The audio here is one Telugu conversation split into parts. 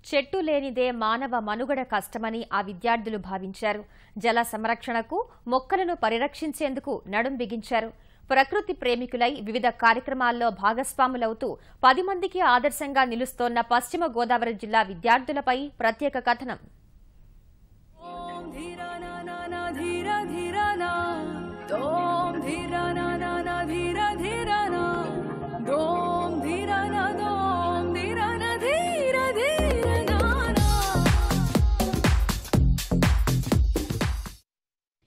చెట్టు లేనిదే మానవ మనుగడ కష్టమని ఆ విద్యార్థులు భావించారు. జల సంరక్షణకు, మొక్కలను పరిరక్షించేందుకు నడుం బిగించారు. ప్రకృతి ప్రేమికులై వివిధ కార్యక్రమాల్లో భాగస్వాములవుతూ 10 మందికి ఆదర్శంగా నిలుస్తోన్న పశ్చిమ గోదావరి జిల్లా విద్యార్థులపై ప్రత్యేక కథనం.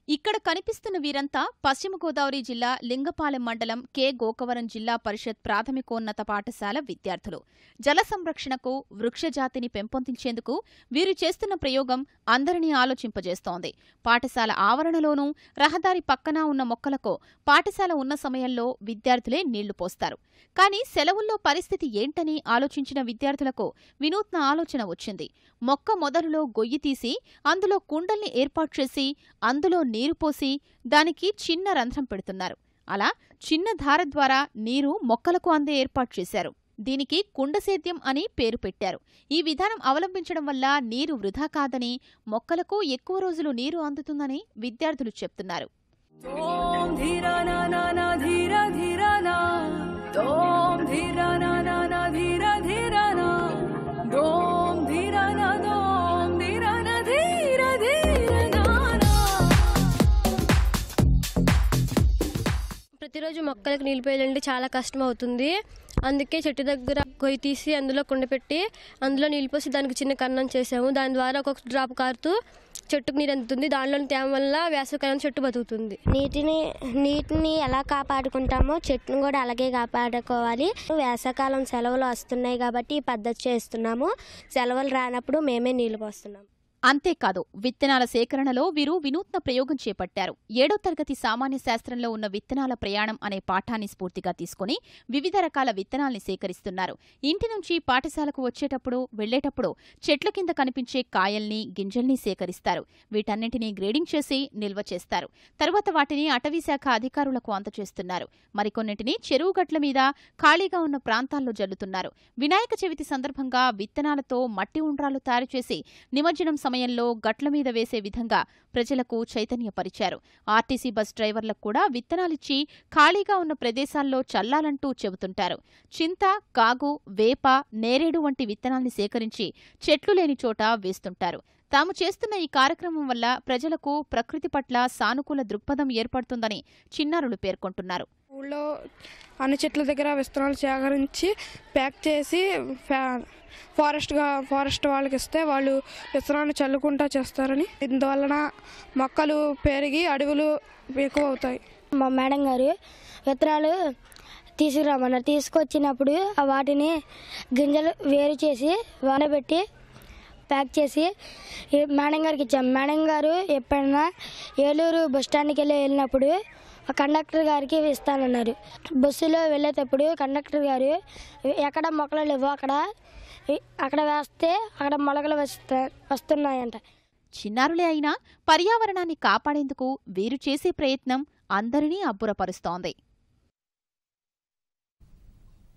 ఇక్కడ కనిపిస్తున్న వీరంతా పశ్చిమ గోదావరి జిల్లా లింగపాలెం మండలం కె గోకవరం జిల్లా పరిషత్ ప్రాథమికోన్నత పాఠశాల విద్యార్థులు. జల సంరక్షణకు, వృక్షజాతిని పెంపొందించేందుకు వీరు చేస్తున్న ప్రయోగం అందరినీ ఆలోచింపజేస్తోంది. పాఠశాల ఆవరణలోనూ, రహదారి పక్కన ఉన్న మొక్కలకు పాఠశాల ఉన్న సమయంలో విద్యార్థులే నీళ్లు పోస్తారు. కానీ సెలవుల్లో పరిస్థితి ఏంటని ఆలోచించిన విద్యార్థులకు వినూత్న ఆలోచన వచ్చింది. మొక్క మొదలులో గొయ్యి తీసి అందులో కుండల్ని ఏర్పాటు చేసి అందులో నీరు పోసి దానికి చిన్న రంధ్రం పెడుతున్నారు. అలా చిన్న ధార ద్వారా నీరు మొక్కలకు అందే ఏర్పాటు చేశారు. దీనికి కుండసేద్యం అని పేరు పెట్టారు. ఈ విధానం అవలంబించడం వల్ల నీరు వృధా కాదని, మొక్కలకు ఎక్కువ రోజులు నీరు అందుతుందని విద్యార్థులు చెప్తున్నారు. ప్రతిరోజు మొక్కలకు నీళ్ళు పోయాలంటే చాలా కష్టం అవుతుంది. అందుకే చెట్టు దగ్గర కొయ్యి తీసి అందులో కుండ పెట్టి అందులో నీళ్ళు పోసి దానికి చిన్న కన్నం చేసాము. దాని ద్వారా ఒక్కొక్క డ్రాప్ కారుతూ చెట్టుకు నీరు అందుతుంది. దానిలోని తేమ వల్ల వేసవికాలం చెట్టు బతుకుతుంది. నీటిని ఎలా కాపాడుకుంటామో చెట్టును కూడా అలాగే కాపాడుకోవాలి. వేసవికాలం సెలవులు వస్తున్నాయి కాబట్టి ఈ పద్ధతి చేస్తున్నాము. సెలవులు రానప్పుడు మేమే నీళ్లు పోస్తున్నాము. అంతేకాదు, విత్తనాల సేకరణలో వీరు వినూత్న ప్రయోగం చేపట్టారు. 7వ తరగతి సామాన్య శాస్త్రంలో ఉన్న విత్తనాల ప్రయాణం అనే పాఠాన్ని స్ఫూర్తిగా తీసుకుని వివిధ రకాల విత్తనాల్ని సేకరిస్తున్నారు. ఇంటి నుంచి పాఠశాలకు వచ్చేటప్పుడు, వెళ్లేటప్పుడు చెట్ల కింద కనిపించే కాయల్ని, గింజల్ని సేకరిస్తారు. వీటన్నింటినీ గ్రేడింగ్ చేసి నిల్వ చేస్తారు. తరువాత వాటిని అటవీశాఖ అధికారులకు అందజేస్తున్నారు. మరికొన్నింటిని చెరువు గట్ల మీద, ఖాళీగా ఉన్న ప్రాంతాల్లో జల్లుతున్నారు. వినాయక చవితి సందర్భంగా విత్తనాలతో మట్టి ఉండ్రాలు తయారు చేసి నిమజ్జనం సమయంలో గట్ల మీద వేసే విధంగా ప్రజలకు చైతన్యపరిచారు. ఆర్టీసీ బస్ డ్రైవర్లకు కూడా విత్తనాలిచ్చి ఖాళీగా ఉన్న ప్రదేశాల్లో చల్లాలంటూ చెబుతుంటారు. చింత, కాగు, వేప, నేరేడు వంటి విత్తనాల్ని సేకరించి చెట్లు లేని చోట వేస్తుంటారు. తాము చేస్తున్న ఈ కార్యక్రమం వల్ల ప్రజలకు ప్రకృతి పట్ల సానుకూల దృక్పథం ఏర్పడుతుందని చిన్నారులు పేర్కొంటున్నారు. ఊళ్ళో అన్ని చెట్ల దగ్గర విత్తనాలు సేకరించి ప్యాక్ చేసి ఫారెస్ట్ వాళ్ళకి ఇస్తే వాళ్ళు విత్తనాన్ని చల్లుకుంటా చేస్తారని, ఇందువలన మొక్కలు పెరిగి అడవులు ఎక్కువ అవుతాయి. మా మేడం గారు విత్తనాలు తీసుకురామన్నారు. తీసుకొచ్చినప్పుడు వాటిని గింజలు వేరు చేసి వానబెట్టి ప్యాక్ చేసి మేడం గారికి ఇచ్చాం. మేడం గారు ఎప్పుడైనా ఏలూరు బస్టాండ్కి వెళ్ళినప్పుడు కండక్టర్ గారికి ఇస్తానన్నారు. బస్సులో వెళ్ళేటప్పుడు కండక్టర్ గారు ఎక్కడ మొక్కలు లేవో అక్కడ వేస్తే అక్కడ మొలకలు వస్తున్నాయంట. చిన్నారులే అయినా పర్యావరణాన్ని కాపాడేందుకు వీరు చేసే ప్రయత్నం అందరినీ అబ్బురపరుస్తోంది.